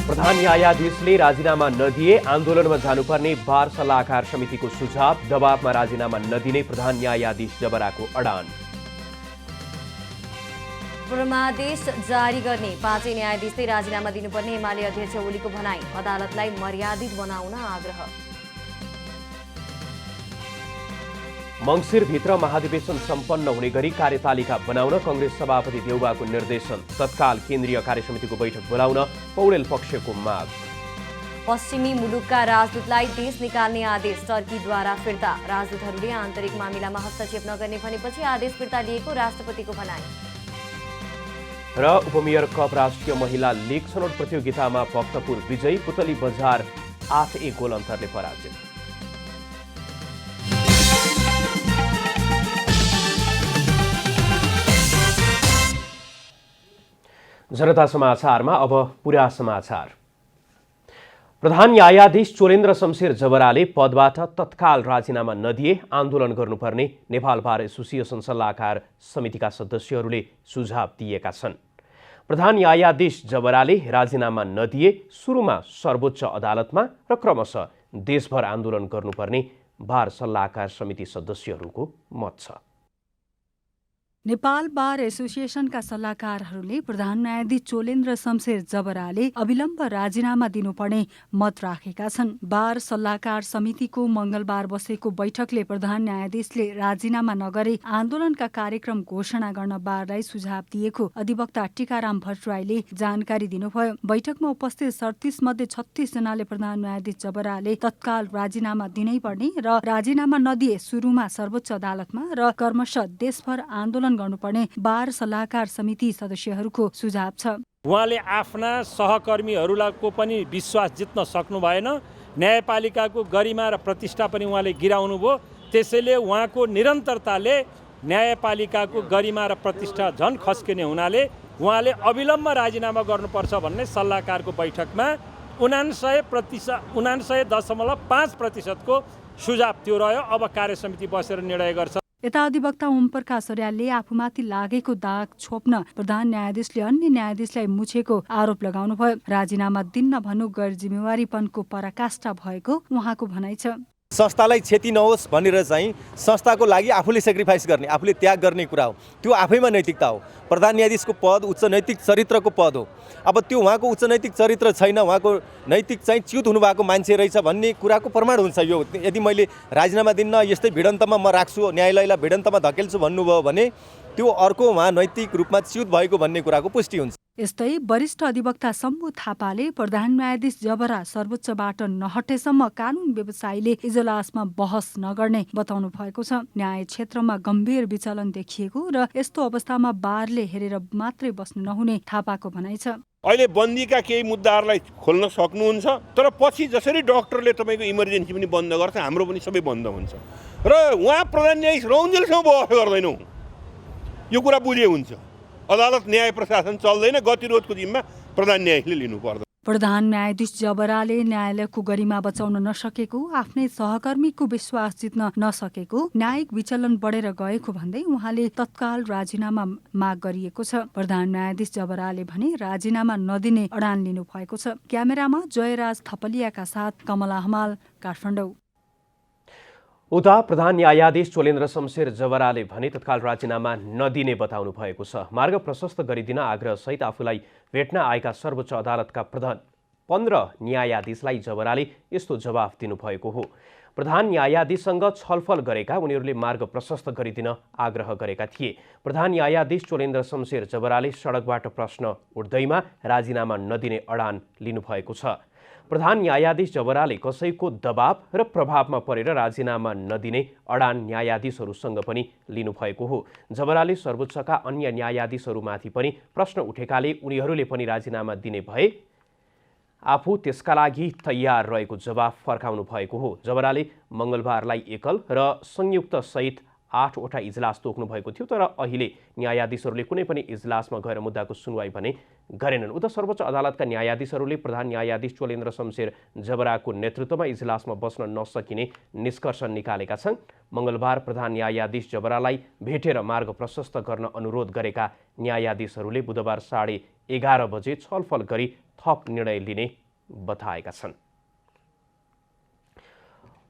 प्रधान न्यायाधीशले राजीनामा नदिए आन्दोलनमा जानुपर्ने बार सल्लाहकार समितिको सुझाव, दबावमा राजीनामा नदिने प्रधान न्यायाधीश जबराको अडान। परमादेश जारी गर्ने 5 न्यायाधीशले राजीनामा दिनुपर्ने एमाले अध्यक्ष ओलीको भनाई, अदालतलाई मर्यादित बनाउन आग्रह। मङ्सिरभित्र महाधिवेशन सम्पन्न हुने गरी कार्यतालिका बनाउन कङ्ग्रेस सभापति देउबाको निर्देशन, तत्काल केन्द्रीय कार्यसमितिको बैठक बोलाउन पौडेल पक्षको माग। पश्चिमी मुलुकका राजदूतलाई देश निकाल्ने आदेश टर्कीद्वारा फिर्ता, राजदूतहरूले आन्तरिक मामिलामा हस्तक्षेप नगर्ने भनेपछि आदेश फिर्ता लिएको राष्ट्रपतिको भनाई। र उपमेयर कप राष्ट्रिय महिला लिग छनौट प्रतियोगितामा भक्तपुर विजयी, पुतली बजार 8-1 गोल अन्तरले पराजित। जनता समाचारमा अब पुरा समाचार। प्रधान न्यायाधीश चोलेन्द्र शमशेर जबराले पदबाट तत्काल राजीनामा नदिए आन्दोलन गर्नुपर्ने नेपाल बार एसोसिएसन सल्लाहकार समितिका सदस्यहरूले सुझाव दिएका छन्। प्रधान न्यायाधीश जबराले राजीनामा नदिए सुरुमा सर्वोच्च अदालतमा र क्रमशः देशभर आन्दोलन गर्नुपर्ने बार सल्लाहकार समिति सदस्यहरूको मत छ। नेपाल बार एसोसिएसनका सल्लाहकारहरूले प्रधान न्यायाधीश चोलेन्द्र शमशेर जबराले अविलम्ब राजीनामा दिनुपर्ने मत राखेका छन्। बार सल्लाहकार समितिको मंगलबार बसेको बैठकले प्रधान न्यायाधीशले राजीनामा नगरे आन्दोलनका कार्यक्रम घोषणा गर्न बारलाई सुझाव दिएको अधिवक्ता टीकाराम भट्टराईले जानकारी दिनुभयो। बैठकमा उपस्थित 37 मध्ये 36 जनाले प्रधान न्यायाधीश जबराले तत्काल राजीनामा दिनै पर्ने र राजीनामा नदिए सुरुमा सर्वोच्च अदालतमा र क्रमशः देशभर आन्दोलन गर्नुपर्ने बार सल्लाहकार समिति सदस्यहरूको सुझाव छ। उहाँले आफ्ना सहकर्मीहरूको पनि विश्वास जित्न सक्नु भएन, न्यायपालिकाको गरिमा र प्रतिष्ठा पनि उहाँले गिराउनु भयो। त्यसैले उहाँको निरन्तरताले न्यायपालिकाको गरिमा र प्रतिष्ठा झन खस्किने हुनाले उहाँले अविलम्ब राजीनामा गर्नुपर्छ भन्ने सल्लाहकारको बैठकमा 99.5% को सुझाव त्यो रह्यो। अब कार्यसमिति बसेर निर्णय गर्छ। यता अधिवक्ता ओमप्रकाश अर्यालले आफूमाथि लागेको दाग छोप्न प्रधान न्यायाधीशले अन्य न्यायाधीशलाई मुछेको आरोप लगाउनुभयो। राजीनामा दिन्न भन्नु गैर जिम्मेवारीपनको पराकाष्ठा भएको उहाँको भनाइ छ। संस्थालाई क्षति नहोस् भनेर चाहिँ संस्थाको लागि आफूले सेक्रिफाइस गर्ने, आफूले त्याग गर्ने कुरा हो। त्यो आफैमा नैतिकता हो। प्रधान न्यायाधीशको पद उच्च नैतिक चरित्रको पद हो। अब त्यो उहाँको उच्च नैतिक चरित्र छैन, उहाँको नैतिक चाहिँ च्युत हुनुभएको मान्छे रहेछ भन्ने कुराको प्रमाण हुन्छ। यो यदि मैले राजीनामा दिन्न, यस्तै भिडन्तमा म राख्छु, न्यायालयलाई भिडन्तमा धकेल्छु भन्नुभयो भने त्यो अर्को उहाँ नैतिक रूपमा च्युत भएको भन्ने कुराको पुष्टि हुन्छ। यस्तै वरिष्ठ अधिवक्ता शम्भु थापाले प्रधान न्यायाधीश जबरा सर्वोच्चबाट नहटेसम्म कानुन व्यवसायीले इजलासमा बहस नगर्ने बताउनु भएको छ। न्याय क्षेत्रमा गम्भीर विचलन देखिएको र यस्तो अवस्थामा बारले हेरेर मात्रै बस्नु नहुने थापाको भनाइ छ। अहिले बन्दीका केही मुद्दाहरूलाई खोल्न सक्नुहुन्छ, तर पछि जसरी डक्टरले तपाईँको इमर्जेन्सी पनि बन्द गर्छ, हाम्रो पनि सबै बन्द हुन्छ र उहाँ प्रधान न्यायाधीश रहन्जेलसम्म बहस गर्दैनौँ। यो कुरा बुझे हुन्छ। अदालत न्याय प्रशासन चल्दैन, गतिरोधको जिम्मा प्रधान न्यायाधीशले लिनु पर्दैन। प्रधान न्यायाधीश जबराले न्यायालयको गरिमा बचाउन नसकेको, आफ्नै सहकर्मीको विश्वास जित्न नसकेको, न्यायिक विचलन बढेर गएको भन्दै उहाँले तत्काल राजीनामा माग गरिएको छ। प्रधान न्यायाधीश जबराले भने राजीनामा नदिने अडान लिनु भएको छ। क्यामेरामा जयराज थपलियाका साथ कमला हमाल, काठमाडौँ। उता प्रधान न्यायाधीश चोलेन्द्र शमशेर जबराले भने तत्काल राजीनामा नदिने बताउनु भएको छ। मार्ग प्रशस्त गरिदिन आग्रहसहित आफूलाई भेट्न आएका सर्वोच्च अदालतका प्रधान 15 न्यायाधीशलाई जबराले यस्तो जवाफ दिनुभएको हो। प्रधान न्यायाधीशसँग छलफल गरेका उनीहरूले मार्ग प्रशस्त गरिदिन आग्रह गरेका थिए। प्रधान न्यायाधीश चोलेन्द्र शमशेर जबराले सडकबाट प्रश्न उठ्दैमा राजीनामा नदिने अडान लिनुभएको छ। प्रधान न्यायाधीश जबराले कसैको दबाव र प्रभावमा परेर राजीनामा नदिने अडान न्यायाधीशहरूसँग पनि लिनुभएको हो। जबराले सर्वोच्चका अन्य न्यायाधीशहरूमाथि पनि प्रश्न उठेकाले उनीहरूले पनि राजीनामा दिने भए आफू त्यसका लागि तयार रहेको जवाफ फर्काउनु भएको हो। जबराले मंगलबारलाई एकल र संयुक्त सहित 8 वटा इजलास तोक्नु भएको थियो, तर अहिले न्यायाधीशहरूले कुनै पनि इजलासमा गएर मुद्दाको सुनवाई भने गरेनन्। उता सर्वोच्च अदालतका न्यायाधीशहरूले प्रधान न्यायाधीश चोलेन्द्र शमशेर जबराको नेतृत्वमा इजलासमा बस्न नसकिने निष्कर्ष निकालेका छन्। मंगलबार प्रधान न्यायाधीश जबरालाई भेटेर मार्ग प्रशस्त गर्न अनुरोध गरेका न्यायाधीशहरूले बुधबार 11:30 बजे छलफल गरी थप निर्णय लिने बताएका छन्।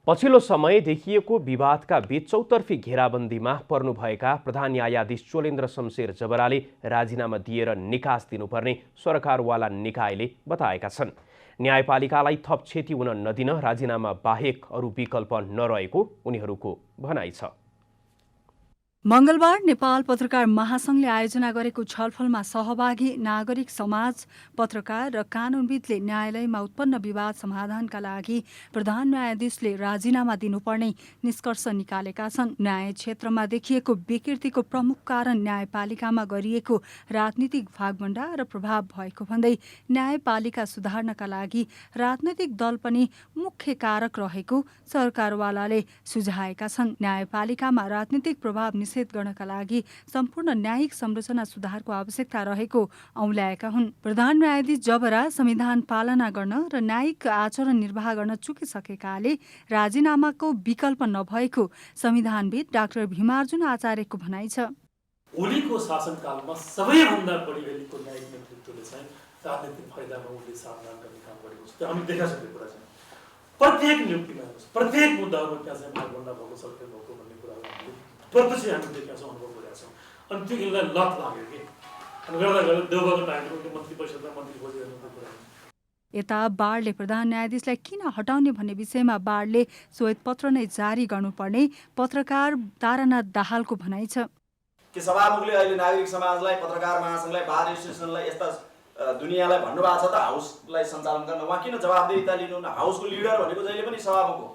पछिल्लो समय देखिएको विवादका बीच चौतर्फी घेराबन्दीमा पर्नुभएका प्रधान न्यायाधीश चोलेन्द्र शमशेर जबराले राजीनामा दिएर निकास दिनुपर्ने सरकारवाला निकायले बताएका छन्। न्यायपालिकालाई थप क्षति हुन नदिन राजीनामा बाहेक अरू विकल्प नरहेको उनीहरूको भनाइ छ। मंगलबार नेपाल पत्रकार महासंघले आयोजना गरेको छलफलमा सहभागी नागरिक समाज, पत्रकार र कानूनविदले न्यायालयमा उत्पन्न विवाद समाधानका लागि प्रधान न्यायाधीशले राजीनामा दिनुपर्ने निष्कर्ष निकालेका छन्। न्याय क्षेत्रमा देखिएको विकृतिको प्रमुख कारण न्यायपालिकामा गरिएको राजनीतिक भागभण्डा र प्रभाव भएको भन्दै न्यायपालिका सुधार्नका लागि राजनैतिक दल पनि मुख्य कारक रहेको सरकारवालाले सुझाएका छन्। न्यायपालिकामा राजनीतिक प्रभाव निषेध गर्नका लागि सम्पूर्ण न्यायिक संरचना सुधारको आवश्यकता रहेको औल्याएका हुन्। प्रधान न्यायाधीश जबरा संविधान पालना गर्न र न्यायिक आचरण निर्वाह गर्न चुकिसकेकाले राजीनामाको विकल्प नभएको संविधानविद डाक्टर भीमार्जुन आचार्यको भनाइ छ। ओलीको शासनकालमा सबैभन्दा बढी गरीको न्यायिक नेतृत्वले चाहिँ राजनीतिक फाइदामा उनले सामना गर्ने काम गरेको छ। त्यो हामी देखासकेको कुरा चाहिँ प्रत्येक नियुक्तिमा प्रत्येक मुद्दाहरूमा त्यहाँ चाहिँ मागभन्दा भएको छलफल भएको भन्ने कुराहरू हामीले प्रत्यक्ष हामी देखेका छौँ, अनुभव गरेका छौँ। अनि त्यो यसलाई लत लाग्यो कि अनि गर्दा गर्दा देउबाको टाइममा उनले मन्त्री परिषदमा मन्त्री खोजिरहेको कुरा। यता बारले प्रधान न्यायाधीशलाई किन हटाउने भन्ने विषयमा बारले श्वेतपत्र नै जारी गर्नुपर्ने पत्रकार तारानाथ दाहालको भनाइ छ। कि सभामुखले अहिले नागरिक समाजलाई, पत्रकार महासंघलाई, बार एसोसिएसनलाई यस्ता दुनियाँलाई भन्नुभएको छ त हाउसलाई सञ्चालन गर्न, उहाँ किन जवाबदेहिता लिनुहुन्न? हाउसको लिडर भनेको जहिले पनि सभामुख हो।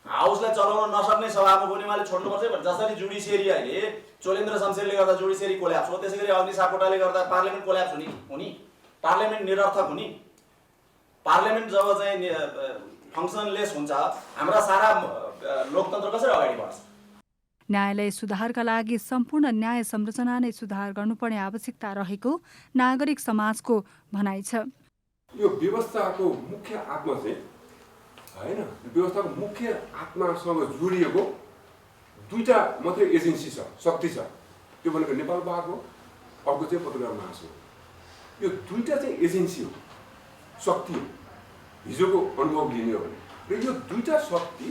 हाउसलाई चलाउन नसक्ने सभामुख हुने उहाँले छोड्नुपर्छ। जसरी जुडिसियरी अहिले चोलेन्द्र शमशेरले गर्दा जुडिसियरी कोल्याप्स हो, त्यसै गरी अग्नि सापकोटाले गर्दा पार्लियामेन्ट कोल्याप्स हुने, पार्लियामेन्ट निरर्थक हुने। पार्लियामेन्ट जब चाहिँ फङ्सनलेस हुन्छ, हाम्रा सारा लोकतन्त्र कसरी अगाडि बढ्छ? न्यायालय सुधारका लागि सम्पूर्ण न्याय संरचना नै सुधार गर्नुपर्ने आवश्यकता रहेको नागरिक समाजको भनाइ छ। यो व्यवस्थाको मुख्य आत्मा चाहिँ हैन, व्यवस्थाको मुख्य आत्मासँग जोडिएको दुईटा मात्रै एजेन्सी छ, शक्ति छ। त्यो भनेको नेपाल बार हो, अर्को चाहिँ पत्रकार महासंघ। यो दुईटा चाहिँ एजेन्सी हो, शक्ति हो। हिजोको अनुभव लिने हो भने र यो दुईटा शक्ति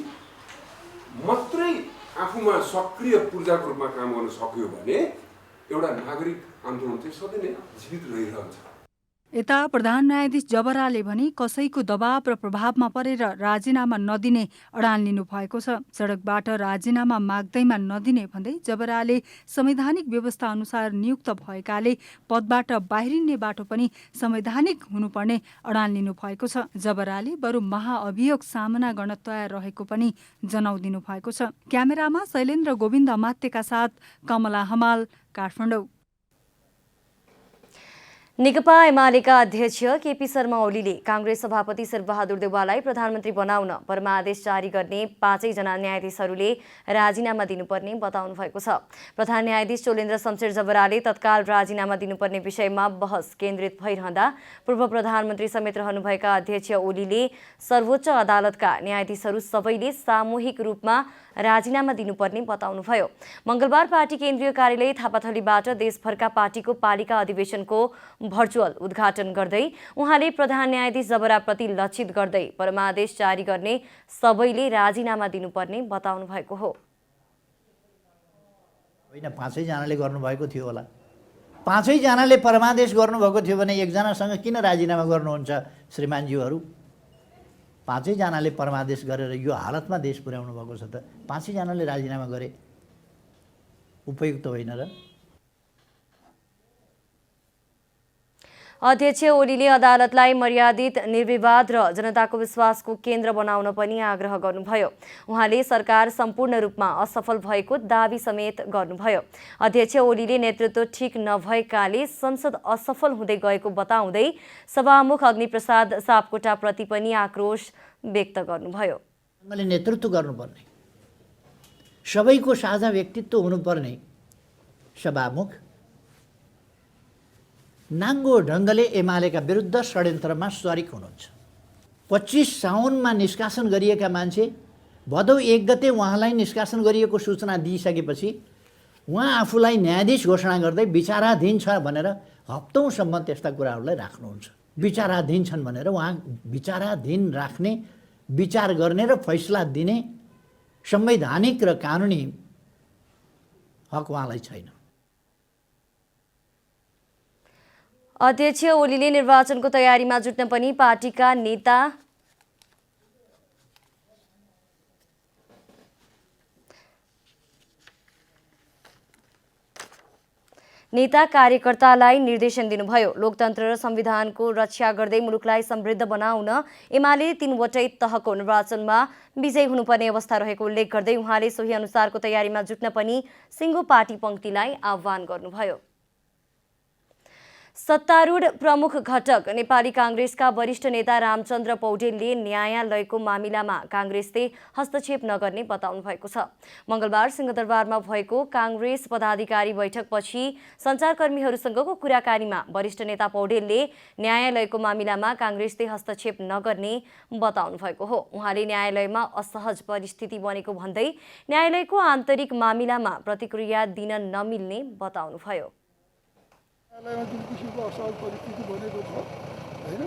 मात्रै आफूमा सक्रिय पूर्जाको रूपमा काम गर्न सक्यो भने एउटा नागरिक आन्दोलन चाहिँ सधैँ नै जीवित रहिरहन्छ। यता प्रधान न्यायाधीश जबराले भने कसैको दबाव र प्रभावमा परेर राजीनामा नदिने अडान लिनु भएको छ। सडकबाट राजीनामा माग्दैमा नदिने भन्दै जबराले संवैधानिक व्यवस्था अनुसार नियुक्त भएकाले पदबाट बाहिरिने बाटो पनि संवैधानिक हुनुपर्ने अडान लिनु भएको छ। जबराले बरु महाअभियोग सामना गर्न तयार रहेको पनि जनाउदिनु भएको छ। क्यामेरामा शैलेन्द्र गोविन्द अमात्यका साथ कमला हमाल, काठमाडौँ। नेकपा एमालेका अध्यक्ष केपी शर्मा ओलीले कांग्रेस सभापति शेरबहादुर देउवालाई प्रधानमन्त्री बनाउन परमादेश जारी गर्ने 5 जना न्यायाधीशहरूले राजीनामा दिनुपर्ने बताउनु भएको छ। प्रधान न्यायाधीश चोलेन्द्र शमशेर जबराले तत्काल राजीनामा दिनुपर्ने विषयमा बहस केन्द्रित भइरहँदा पूर्व प्रधानमन्त्री समेत रहनुभएका अध्यक्ष ओलीले सर्वोच्च अदालतका न्यायाधीशहरू सबैले सामूहिक रूपमा राजीनामा दिनुपर्ने बताउनुभयो। मंगलबार पार्टी केन्द्रीय कार्यालय थापाथलीबाट देशभरका पार्टीको पालिका अधिवेशनको भर्चुअल उद्घाटन गर्दै उहाँले प्रधान न्यायाधीश जबराप्रति लक्षित गर्दै परमादेश जारी गर्ने सबैले राजीनामा दिनुपर्ने बताउनु भएको हो। होइन, 5 जनाले गर्नुभएको थियो होला। 5 जनाले परमादेश गर्नुभएको थियो भने एकजनासँग किन राजीनामा गर्नुहुन्छ श्रीमानज्यूहरू? 5 जनाले परमादेश गरेर यो हालतमा देश पुर्याउनु भएको छ त 5 जनाले राजीनामा गरे उपयुक्त होइन र? अध्यक्ष ओलीले अदालतलाई मर्यादित, निर्विवाद र जनताको विश्वासको केन्द्र बनाउन पनि आग्रह गर्नुभयो। उहाँले सरकार सम्पूर्ण रूपमा असफल भएको दावी समेत गर्नुभयो। अध्यक्ष ओलीले नेतृत्व ठीक नभएकाले संसद असफल हुँदै गएको बताउँदै सभामुख अग्निप्रसाद सापकोटाप्रति पनि आक्रोश व्यक्त गर्नुभयो। मैले नेतृत्व गर्नुपर्ने, सबैको साझा व्यक्तित्व हुनुपर्ने सभामुख नाङ्गो ढङ्गले एमालेका विरुद्ध षड्यन्त्रमा सरिक हुनुहुन्छ। 25 साउनमा निष्कासन गरिएका मान्छे भदौ 1 गते उहाँलाई निष्कासन गरिएको सूचना दिइसकेपछि उहाँ आफूलाई न्यायाधीश घोषणा गर्दै विचाराधीन छ भनेर हप्तौँसम्म त्यस्ता कुराहरूलाई राख्नुहुन्छ। विचाराधीन छन् भनेर उहाँ विचाराधीन राख्ने, विचार गर्ने र फैसला दिने संवैधानिक र कानुनी हक उहाँलाई छैन। अध्यक्ष ओलीले निर्वाचनको तयारीमा जुट्न पनि पार्टीका नेता कार्यकर्तालाई निर्देशन दिनुभयो। लोकतन्त्र र संविधानको रक्षा गर्दै मुलुकलाई समृद्ध बनाउन एमाले 3वटै तहको निर्वाचनमा विजयी हुनुपर्ने अवस्था रहेको उल्लेख गर्दै उहाँले सोही अनुसारको तयारीमा जुट्न पनि सिङ्गो पार्टी पंक्तिलाई आह्वान गर्नुभयो। सत्तारूढ प्रमुख घटक नेपाली कांग्रेसका वरिष्ठ नेता रामचन्द्र पौडेलले न्यायालयको मामिलामा कांग्रेसले हस्तक्षेप नगर्ने बताउनु भएको छ। मंगलबार सिंहदरबारमा भएको कांग्रेस पदाधिकारी बैठकपछि सञ्चारकर्मीहरूसँगको कुराकानीमा वरिष्ठ नेता पौडेलले न्यायालयको मामिलामा कांग्रेसले हस्तक्षेप नगर्ने बताउनु भएको हो। उहाँले न्यायालयमा असहज परिस्थिति बनेको भन्दै न्यायालयको आन्तरिक मामिलामा प्रतिक्रिया दिन नमिल्ने बताउनुभयो। न्यायालयमा जुन किसिमको असहज परिस्थिति बनेको छ होइन,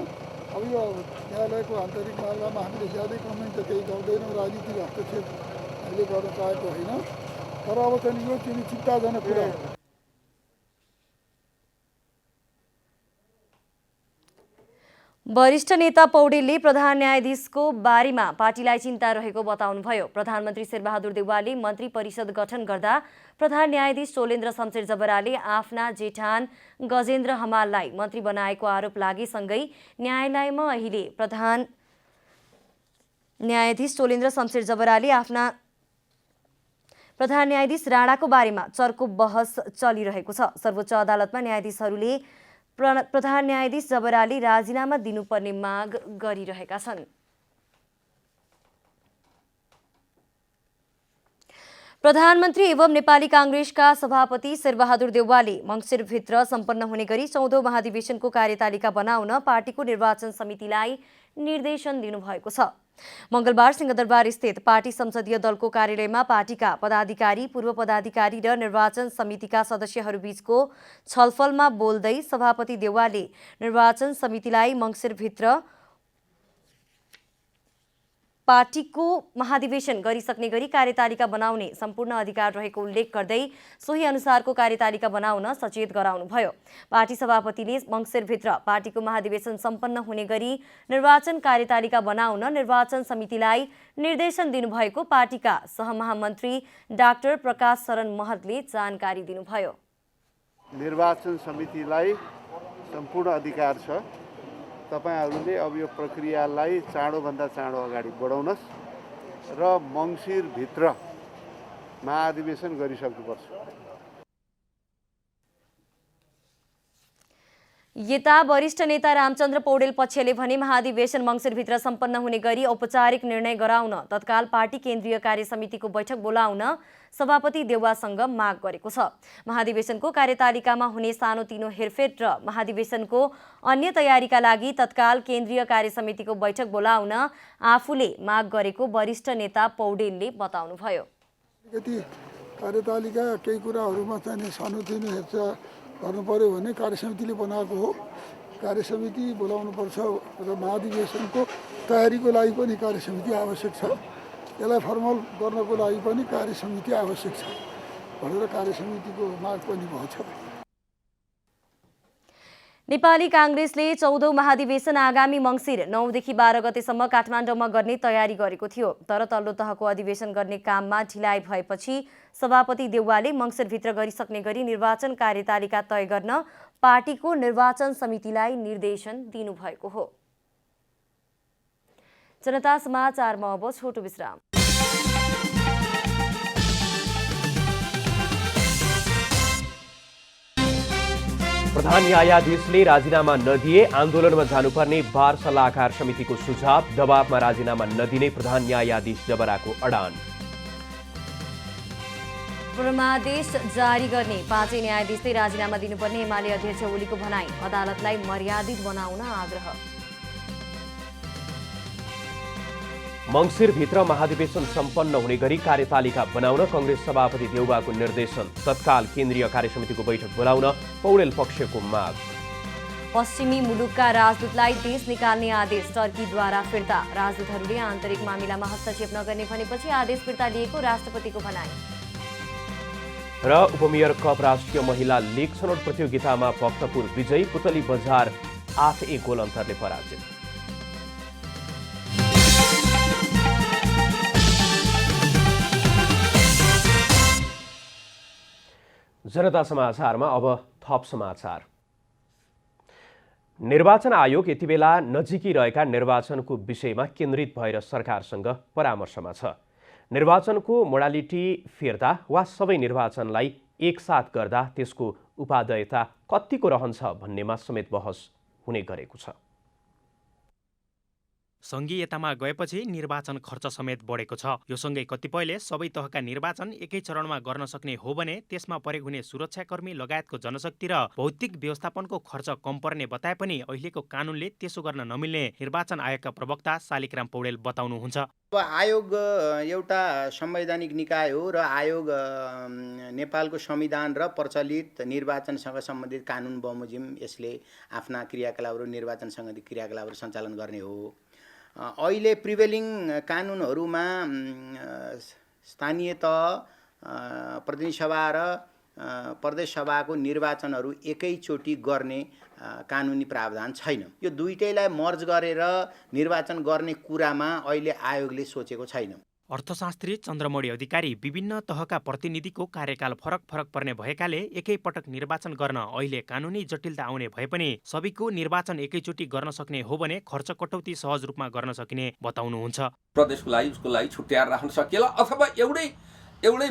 अब यो न्यायालयको आन्तरिक मामिलामा हामीले ज्यादै कमेन्ट त केही गर्दैनौँ, राजनीतिक हस्तक्षेप हामीले गर्न चाहेको होइन। तर अब चाहिँ यो चाहिँ चिन्ताजनक कुरा हो। वरिष्ठ नेता पौडेलले प्रधान न्यायाधीशको बारेमा पार्टीलाई चिन्ता रहेको बताउनुभयो। प्रधानमन्त्री शेरबहादुर देउवाले मन्त्री परिषद गठन गर्दा प्रधान न्यायाधीश चोलेन्द्र शमशेर जबराले आफ्ना जेठान गजेन्द्र हमाललाई मन्त्री बनाएको आरोप लागेसँगै न्यायालयमा अहिले प्रधान न्यायाधीश चोलेन्द्र शमशेर जबराले आफ्ना प्रधान न्यायाधीश राणाको बारेमा चर्को बहस चलिरहेको छ। सर्वोच्च अदालतमा न्यायाधीशहरूले प्रधान न्यायाधीश जबराले राजीनामा दिनुपर्ने माग गरिरहेका छन्। प्रधानमन्त्री एवं नेपाली कांग्रेसका सभापति शेरबहादुर देउवाले मङ्सिरभित्र सम्पन्न हुने गरी 14औं महाधिवेशनको कार्यतालिका बनाउन पार्टीको निर्वाचन समितिलाई निर्देशन दिनुभएको छ। मंगलबार सिंहदरबार स्थित पार्टी संसदीय दलको कार्यालयमा पार्टीका पदाधिकारी, पूर्व पदाधिकारी र निर्वाचन समितिका सदस्यहरूबीचको छलफलमा बोल्दै सभापति देउवाले निर्वाचन समितिलाई मङ्सिरभित्र पार्टीको महाधिवेशन गरिसक्ने गरी कार्यतालिका बनाउने सम्पूर्ण अधिकार रहेको उल्लेख गर्दै सोही अनुसारको कार्यतालिका बनाउन सचेत गराउनुभयो। पार्टी सभापतिले मङ्सिरभित्र पार्टीको महाधिवेशन सम्पन्न हुने गरी निर्वाचन कार्यतालिका बनाउन निर्वाचन समितिलाई निर्देशन दिनुभएको पार्टीका सहमहामन्त्री डाक्टर प्रकाश शरण महतले जानकारी दिनुभयो। निर्वाचन समितिलाई सम्पूर्ण अधिकार छ। तपाईहरुले अब यो प्रक्रियालाई चाँडोभन्दा चाँडो अगाडि बढाउनुहोस् र मङ्सिरभित्र महाधिवेशन गरिसक्नुपर्छ। यता वरिष्ठ नेता रामचन्द्र पौडेल पक्षले भने महाधिवेशन मङ्सिरभित्र सम्पन्न हुने गरी औपचारिक निर्णय गराउन तत्काल पार्टी केन्द्रीय कार्य समितिको बैठक बोलाउन सभापति देउवासँग माग गरेको छ। महाधिवेशनको कार्यतालिकामा हुने सानोतिनो हेरफेर र महाधिवेशनको अन्य तयारीका लागि तत्काल केन्द्रीय कार्य समितिको बैठक बोलाउन आफूले माग गरेको वरिष्ठ नेता पौडेलले बताउनुभयो। कार्यतालिका केही कुराहरूमा चाहिँ सानोतिनो हेरचाह गर्नु पर्यो भने कार्यसमितिले बनाएको हो। कार्यसमिति बोलाउनुपर्छ र महाधिवेशनको तयारीको लागि पनि कार्यसमिति आवश्यक छ। यसलाई फर्मल गर्नको लागि पनि कार्यसमिति आवश्यक छ भनेर कार्यसमितिको माग पनि भएको छ। नेपाली कांग्रेसले 14औं महाधिवेशन आगामी मङ्सिर 9 देखि 12 गतेसम्म काठमाडौँमा गर्ने तयारी गरेको थियो। तर तल्लो तहको अधिवेशन गर्ने काममा ढिलाइ भएपछि सभापति देउवाले मङ्सिरभित्र गरिसक्ने गरी निर्वाचन कार्यतालिका तय गर्न पार्टीको निर्वाचन समितिलाई निर्देशन दिनुभएको हो। जनता समाचारमा अब छोटो विश्राम। प्रधान न्यायाधीशले राजीनामा नदिए आन्दोलनमा जानुपर्ने बार सल्लाहकार समितिको सुझाव, दबावमा राजीनामा नदिने प्रधान न्यायाधीश जबराको अडान। परमादेश जारी गर्ने 5 न्यायाधीशले राजीनामा दिनुपर्ने एमाले अध्यक्ष ओलीको भनाई, अदालतलाई मर्यादित बनाउन आग्रह। मङ्सिरभित्र महाधिवेशन सम्पन्न हुने गरी कार्यतालिका बनाउन कङ्ग्रेस सभापति देउबाको निर्देशन। तत्काल केन्द्रीय कार्यसमितिको बैठक बोलाउन पौडेल पक्षको माग। पश्चिमी मुलुकका राजदूतलाई देश निकाल्ने आदेश टर्कीद्वारा फिर्ता। राजदूतहरूले आन्तरिक मामिलामा हस्तक्षेप नगर्ने भनेपछि आदेश फिर्ता लिएको राष्ट्रपतिको भनाइ। र उपमेयर कप राष्ट्रिय महिला लिग छनौट प्रतियोगितामा भक्तपुर विजयी, पुतली बजार 8-1 गोल अन्तरले पराजित। जनता समाचारमा अब थप समाचार। निर्वाचन आयोग यति बेला नजिकै रहेका निर्वाचनको विषयमा केन्द्रित भएर सरकारसँग परामर्शमा छ। निर्वाचनको मोडालिटी फेर्दा वा सबै निर्वाचनलाई एकसाथ गर्दा त्यसको उपादेयता कतिको रहन्छ भन्नेमा समेत बहस हुने गरेको छ। सङ्घीयतामा गएपछि निर्वाचन खर्च समेत बढेको छ। यो सँगै कतिपयले सबै तहका निर्वाचन एकै चरणमा गर्न सक्ने हो भने त्यसमा प्रयोग हुने सुरक्षाकर्मी लगायतको जनशक्ति र भौतिक व्यवस्थापनको खर्च कम पर्ने बताए पनि अहिलेको कानुनले त्यसो गर्न नमिल्ने निर्वाचन आयोगका प्रवक्ता शालिग्राम पौडेल बताउनुहुन्छ। अब आयोग एउटा संवैधानिक निकाय हो र आयोग नेपालको संविधान र प्रचलित निर्वाचनसँग सम्बन्धित कानुन बमोजिम यसले आफ्ना क्रियाकलापहरू निर्वाचनसँग क्रियाकलापहरू सञ्चालन गर्ने हो। अहिले प्रिभेलिङ कानुनहरूमा स्थानीय तह, प्रतिनिधि सभा र प्रदेश सभाको निर्वाचनहरू एकैचोटि गर्ने कानुनी प्रावधान छैन। यो दुईटैलाई मर्ज गरेर निर्वाचन गर्ने कुरामा अहिले आयोगले सोचेको छैन। अर्थशास्त्री चन्द्रमौळी अधिकारी विभिन्न तहका प्रतिनिधिको कार्यकाल फरक फरक पर्ने भएकाले एकैपटक निर्वाचन गर्न अहिले कानुनी जटिलता आउने भए पनि सबैको निर्वाचन एकैचोटि गर्न सक्ने हो भने खर्च कटौती सहज रूपमा गर्न सकिने बताउनुहुन्छ। प्रदेशको लागि उसको लागि छुट्याएर राख्न सकिएला अथवा एउटै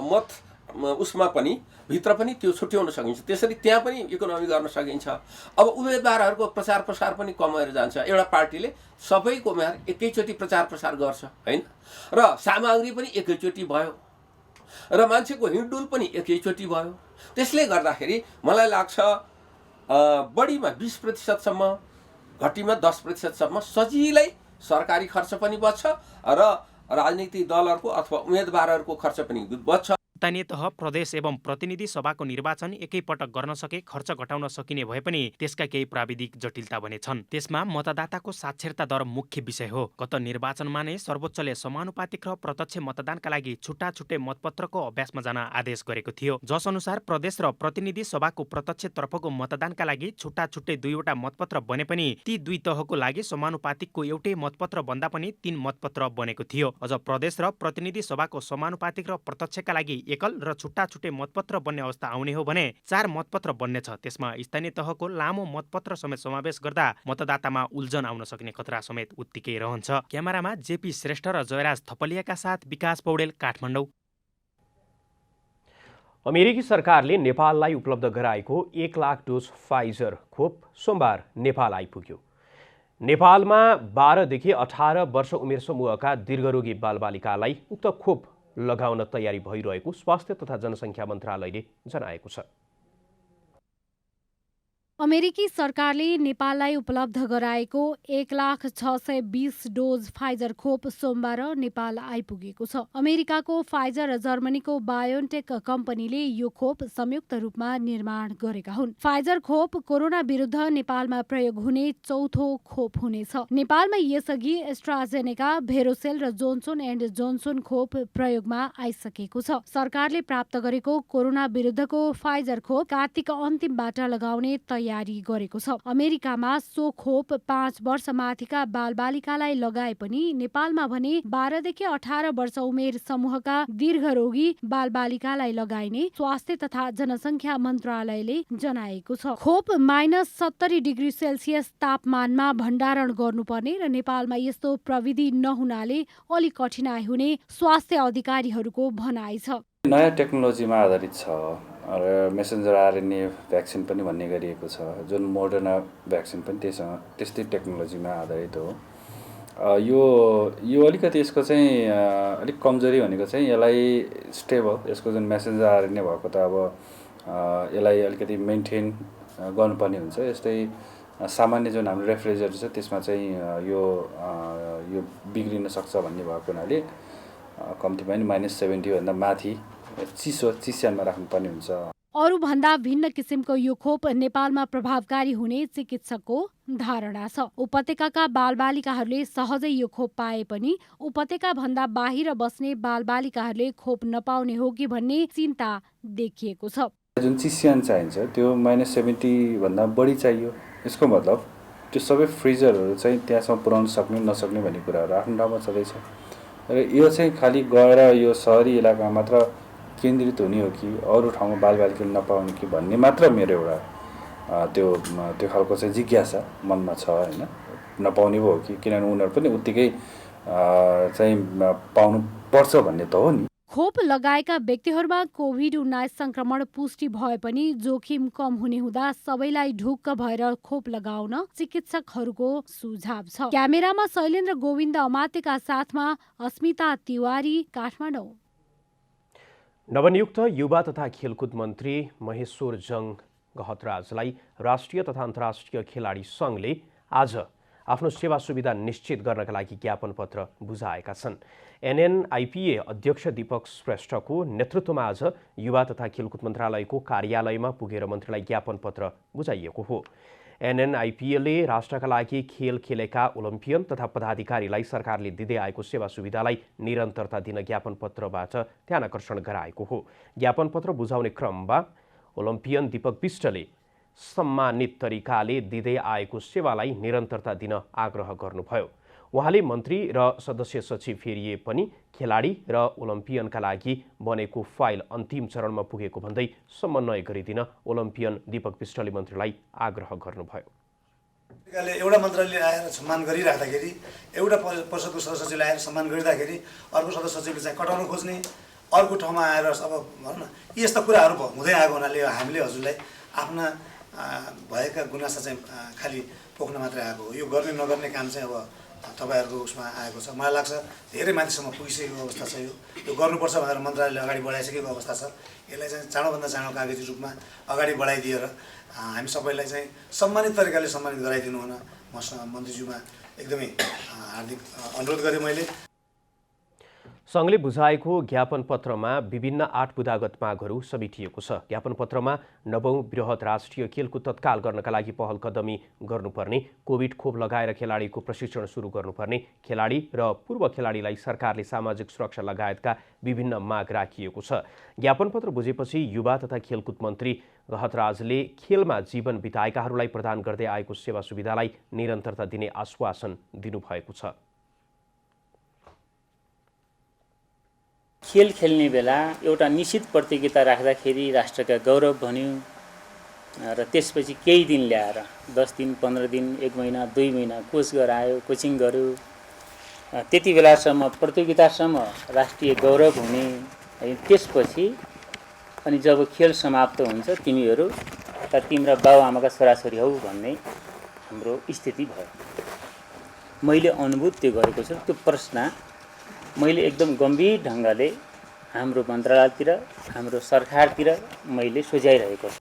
मत उसमा पनि भित्र पनि त्यो छुट्याउन सकिन्छ। त्यसरी त्यहाँ पनि इकोनोमी गर्न सकिन्छ। अब उम्मेदवारहरूको प्रचार प्रसार पनि कमेर जान्छ। एउटा पार्टीले सबैको उम्मेदवार एकैचोटि प्रचार प्रसार गर्छ हैन, र सामग्री पनि एकैचोटि भयो र मान्छेको हिँडडुल पनि एकैचोटि भयो। त्यसले गर्दाखेरि मलाई लाग्छ बढीमा 20%सम्म, घटीमा 10%सम्म सजिलै सरकारी खर्च पनि बच्छ र राजनीतिक दलहरूको अथवा उम्मेदवारहरूको खर्च पनि बच्छ। स्थानीय तह, प्रदेश एवं प्रतिनिधि सभाको निर्वाचन एकैपटक गर्न सके खर्च घटाउन सकिने भए पनि त्यसका केही प्राविधिक जटिलता भने छन्। त्यसमा मतदाताको साक्षरता दर मुख्य विषय हो। गत निर्वाचनमा नै सर्वोच्चले समानुपातिक र प्रत्यक्ष मतदानका लागि छुट्टा छुट्टै मतपत्रको अभ्यासमा जान आदेश गरेको थियो, जस अनुसार प्रदेश र प्रतिनिधि सभाको प्रत्यक्ष तर्फको मतदानका लागि छुट्टा छुट्टै 2वटा मतपत्र बने पनि ती दुई तहको लागि समानुपातिकको एउटै मतपत्र भन्दा पनि 3 मतपत्र बनेको थियो। अझ प्रदेश र प्रतिनिधि सभाको समानुपातिक र प्रत्यक्षका लागि एकल र छुट्टा छुट्टै मतपत्र बन्ने अवस्था आउने हो भने 4 मतपत्र बन्नेछ। त्यसमा स्थानीय तहको लामो मतपत्र समेत समावेश गर्दा मतदातामा उल्झन आउन सक्ने खतरा समेत उत्तिकै रहन्छ। क्यामेरामा जेपी श्रेष्ठ र जयराज थपलियाका साथ विकास पौडेल, काठमाडौँ। अमेरिकी सरकारले नेपाललाई उपलब्ध गराएको 1 लाख डोज फाइजर खोप सोमबार नेपाल आइपुग्यो। नेपालमा 12 देखि 18 वर्ष उमेर समूहका दीर्घरोगी बालबालिकालाई उक्त खोप लगाउन तयारी भइरहेको स्वास्थ्य तथा जनसङ्ख्या मन्त्रालयले जनाएको छ। अमेरिकी सरकारले नेपाललाई उपलब्ध गराएको 1,620 डोज फाइजर खोप सोमबार नेपाल आइपुगेको छ। अमेरिकाको फाइजर र जर्मनीको बायोनटेक कम्पनीले यो खोप संयुक्त रूपमा निर्माण गरेका हुन्। फाइजर खोप कोरोना विरुद्ध नेपालमा प्रयोग हुने चौथो खोप हुनेछ। नेपालमा यसअघि एस्ट्राजेनेका, भेरोसेल र जोन्सन एन्ड जोन्सन खोप प्रयोगमा आइसकेको छ। सरकारले प्राप्त गरेको कोरोना विरुद्धको फाइजर खोप कार्तिक अन्तिमबाट लगाउने तयारी गरेको छ। अमेरिकामा सो खोप 5 वर्ष माथिका बालबालिकालाई लगाए पनि नेपालमा भने 12 देखि 18 वर्ष उमेर समूहका दीर्घरोगी बालबालिकालाई लगाइने स्वास्थ्य तथा जनसङ्ख्या मन्त्रालयले जनाएको छ। खोप -70 डिग्री सेल्सियस तापमानमा भण्डारण गर्नुपर्ने र नेपालमा यस्तो प्रविधि नहुनाले अलि कठिनाइ हुने स्वास्थ्य अधिकारीहरूको भनाइ छ। नयाँ टेक्नोलोजीमा आधारित छ र मेसेन्जर आरएनए भ्याक्सिन पनि भन्ने गरिएको छ, जुन मोडर्ना भ्याक्सिन पनि त्यस्तै टेक्नोलोजीमा आधारित हो। यो अलिकति यसको चाहिँ अलिक कमजोरी भनेको चाहिँ यसलाई स्टेबल, यसको जुन मेसेन्जर आरएनए भएको त अब यसलाई अलिकति मेन्टेन गर्नुपर्ने हुन्छ। यस्तै सामान्य जुन हाम्रो रेफ्रिजरेटर छ त्यसमा चाहिँ यो बिग्रिन सक्छ भन्ने भएको हुनाले कम्तीमा पनि -70 भन्दा माथि चिस्यानमा राख्नुपर्ने हुन्छ। अरूभन्दा भिन्न किसिमको यो खोप नेपालमा प्रभावकारी हुने चिकित्सकको धारणा छ। उपत्यकाका बालबालिकाहरूले सहजै यो खोप पाए पनि उपत्यका भन्दा बाहिर बस्ने बालबालिकाहरूले खोप नपाउने हो कि भन्ने चिन्ता देखिएको छ। जुन चिस्यान चाहिन्छ त्यो -70 भन्दा बढी चाहियो। यसको मतलब त्यो सबै फ्रिजरहरू चाहिँ त्यहाँसम्म पुर्याउन सक्ने नसक्ने भन्ने कुराहरू आफ्नो ठाउँमा छँदैछ र यो चाहिँ खालि गएर यो सहरी इलाकामा मात्र केन्द्रित हुने हो कि अरू ठाउँमा बालबालिकाले नपाउने कि भन्ने मात्र मेरो एउटा त्यो खालको चाहिँ जिज्ञासा मनमा छ होइन। नपाउने हो कि किनभने उनीहरू पनि उत्तिकै चाहिँ पाउनु पर्छ भन्ने त हो नि। खोप लगाएका व्यक्तिहरूमा कोभिड-19 संक्रमण पुष्टि भए पनि जोखिम कम हुने हुँदा सबैलाई ढुक्क भएर खोप लगाउन चिकित्सकहरूको सुझाव छ। क्यामेरामा शैलेन्द्र गोविन्द अमात्यका साथमा अस्मिता तिवारी, काठमाडौँ। नवनियुक्त युवा तथा खेलकुद मन्त्री महेश्वर जङ गहतराजलाई राष्ट्रिय तथा अन्तर्राष्ट्रिय खेलाडी सङ्घले आज आफ्नो सेवा सुविधा निश्चित गर्नका लागि ज्ञापन पत्र बुझाएका छन्। एनएनआइपिए अध्यक्ष दीपक श्रेष्ठको नेतृत्वमा आज युवा तथा खेलकुद मन्त्रालयको कार्यालयमा पुगेर मन्त्रीलाई ज्ञापन पत्र बुझाइएको हो। एनएनआइपिएले राष्ट्रका लागि खेल खेलेका ओलम्पियन तथा पदाधिकारीलाई सरकारले दिँदै आएको सेवा सुविधालाई निरन्तरता दिन ज्ञापन पत्रबाट ध्यानाकर्षण गराएको हो। ज्ञापन पत्र बुझाउने क्रममा ओलम्पियन दीपक बिष्टले सम्मानित तरिकाले दिँदै आएको सेवालाई निरन्तरता दिन आग्रह गर्नुभयो। उहाँले मन्त्री र सदस्य सचिव फेरिए पनि खेलाडी र ओलम्पियनका लागि बनेको फाइल अन्तिम चरणमा पुगेको भन्दै समन्वय गरिदिन ओलम्पियन दीपक बिष्टले मन्त्रीलाई आग्रह गर्नुभयो। एउटा मन्त्रालयले आएर सम्मान गरिराख्दाखेरि एउटा परिषदको सदस्य सचिवले आएर सम्मान गरिँदाखेरि अर्को सदस्य सचिवले चाहिँ कटाउन खोज्ने, अर्को ठाउँमा आएर अब भनौँ न यस्ता कुराहरू हुँदै आएको हुनाले हामीले हजुरलाई आफ्ना भएका गुनासा चाहिँ खालि पोख्न मात्रै आएको हो। यो गर्ने नगर्ने काम चाहिँ अब तपाईँहरूको उसमा आएको छ। मलाई लाग्छ धेरै मान्छेसम्म पुगिसकेको अवस्था छ। यो गर्नुपर्छ भनेर मन्त्रालयले अगाडि बढाइसकेको अवस्था छ। यसलाई चाहिँ चाँडोभन्दा चाँडो कागजी रूपमा अगाडि बढाइदिएर हामी सबैलाई चाहिँ सम्मानित तरिकाले सम्मानित गराइदिनु हुन म मन्त्रीज्यूमा एकदमै हार्दिक अनुरोध गरेँ मैले। सङ्घले बुझाएको ज्ञापन पत्रमा विभिन्न 8 बुदागत मागहरू समेटिएको छ। ज्ञापन पत्रमा 9औं बृहत राष्ट्रिय खेलकुद तत्काल गर्नका लागि पहल कदमी गर्नुपर्ने, कोभिड खोप लगाएर खेलाडीको प्रशिक्षण सुरु गर्नुपर्ने, खेलाडी र पूर्व खेलाडीलाई सरकारले सामाजिक सुरक्षा लगायतका विभिन्न माग राखिएको छ। ज्ञापन पत्र बुझेपछि युवा तथा खेलकुद मन्त्री गहतराजले खेलमा जीवन बिताएकाहरूलाई प्रदान गर्दै आएको सेवा सुविधालाई निरन्तरता दिने आश्वासन दिनुभएको छ। खेल खेल्ने बेला एउटा निश्चित प्रतियोगिता राख्दाखेरि राष्ट्रका गौरव बन्यो र त्यसपछि केही दिन ल्याएर 10 दिन 15 दिन 1 महिना 2 महिना कोच गरायो, कोचिङ गर्यो, त्यति बेलासम्म प्रतियोगितासम्म राष्ट्रिय गौरव हुने। त्यसपछि अनि जब खेल समाप्त हुन्छ तिमीहरू त तिम्रा बाबुआमाका छोराछोरी हौ भन्ने हाम्रो स्थिति भयो। मैले अनुभूत त्यो गरेको छु। त्यो प्रश्न मैले एकदम गम्भीर ढङ्गले हाम्रो मन्त्रालयतिर हाम्रो सरकारतिर मैले सोझाइरहेको छु।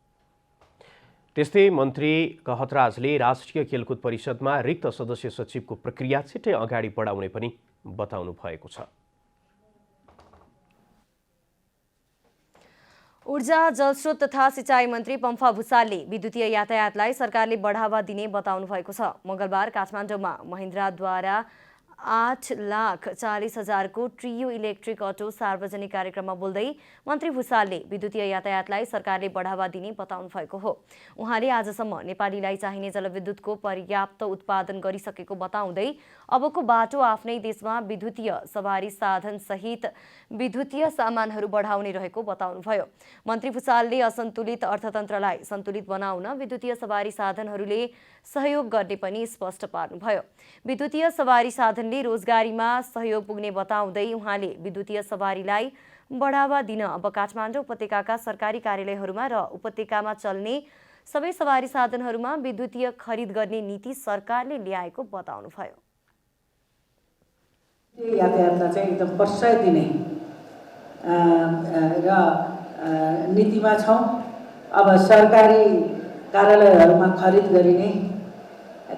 त्यस्तै मन्त्री गहतराजले राष्ट्रिय खेलकुद परिषदमा रिक्त सदस्य सचिवको प्रक्रिया छिट्टै अगाडि बढाउने पनि बताउनु भएको छ। ऊर्जा, जलस्रोत तथा सिँचाइ मन्त्री पम्फा भुसालले विद्युतीय यातायातलाई सरकारले बढावा दिने बताउनु भएको छ। मङ्गलबार काठमाडौँमा महिन्द्राद्वारा 8,40,000 को ट्रियो इलेक्ट्रिक अटो सार्वजनिक कार्यक्रममा बोल्दै मन्त्री भुसालले विद्युतीय यातायातलाई सरकारले बढावा दिने बताउनु भएको हो। उहाँले आजसम्म नेपालीलाई चाहिने जलविद्युतको पर्याप्त उत्पादन गरिसकेको बताउँदै अबको बाटो आफ्नै देशमा विद्युतीय सवारी साधन सहित विद्युतीय सामानहरू बढाउने रहेको बताउनुभयो। मन्त्री भुसालले असन्तुलित अर्थतन्त्रलाई सन्तुलित बनाउन विद्युतीय सवारी साधनहरूले सहयोग गर्ने पनि स्पष्ट पार्नुभयो। विद्युतीय सवारी साधनले रोजगारीमा सहयोग पुग्ने बताउँदै उहाँले विद्युतीय सवारीलाई बढावा दिन अब काठमाडौँ उपत्यकाका सरकारी कार्यालयहरूमा र उपत्यकामा चल्ने सबै सवारी साधनहरूमा विद्युतीय खरिद गर्ने नीति सरकारले ल्याएको बताउनुभयो। यातायातलाई चाहिँ एकदम प्रोत्साहन दिने र नीतिमा छौँ। अब सरकारी कार्यालयहरूमा खरिद गरिने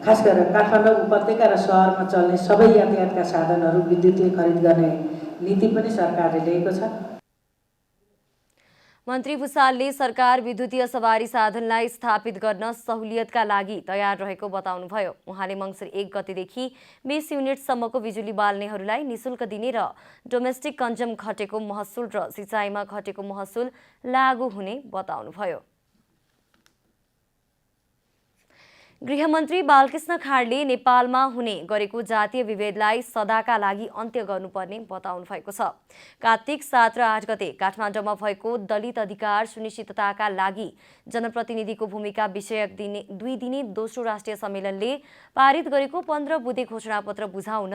खास गरेर काठमाडौँ उपत्यका र सहरमा चल्ने सबै यातायातका साधनहरू विद्युतीय खरिद गर्ने नीति पनि सरकारले ल्याएको छ। मन्त्री भुसालले सरकार विद्युतीय सवारी साधनलाई स्थापित गर्न सहुलियतका लागि तयार रहेको बताउनुभयो। उहाँले मङ्सिर 1 गतेदेखि 20 युनिटसम्मको बिजुली बाल्नेहरूलाई निशुल्क दिने र डोमेस्टिक कन्जम घटेको महसुल र सिँचाइमा घटेको महसुल लागू हुने बताउनुभयो। गृहमन्त्री बालकृष्ण खाँडले नेपालमा हुने गरेको जातीय विभेदलाई सदाका लागि अन्त्य गर्नुपर्ने बताउनु भएको छ। कार्तिक 7 र 8 गते काठमाडौँमा भएको दलित अधिकार सुनिश्चितताका लागि जनप्रतिनिधिको भूमिका विषयक 2 दिने दोस्रो राष्ट्रिय सम्मेलनले पारित गरेको 15 बुँदे घोषणापत्र बुझाउन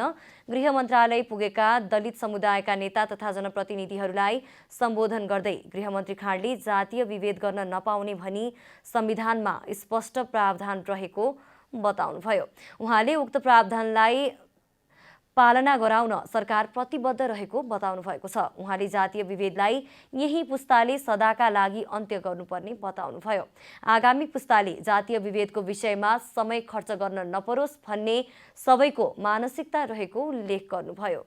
गृह मन्त्रालय पुगेका दलित समुदायका नेता तथा जनप्रतिनिधिहरूलाई सम्बोधन गर्दै गृहमन्त्री खाँडले जातीय विभेद गर्न नपाउने भनी संविधानमा स्पष्ट प्रावधान रहेको बताउनुभयो। उहाँले उक्त प्रावधानलाई पालना गराउन सरकार प्रतिबद्ध रहेको बताउनु भएको छ। उहाँले जातीय विभेदलाई यही पुस्ताले सदाका लागि अन्त्य गर्नुपर्ने बताउनुभयो। आगामी पुस्ताले जातीय विभेदको विषयमा समय खर्च गर्न नपरोस् भन्ने सबैको मानसिकता रहेको उल्लेख गर्नुभयो।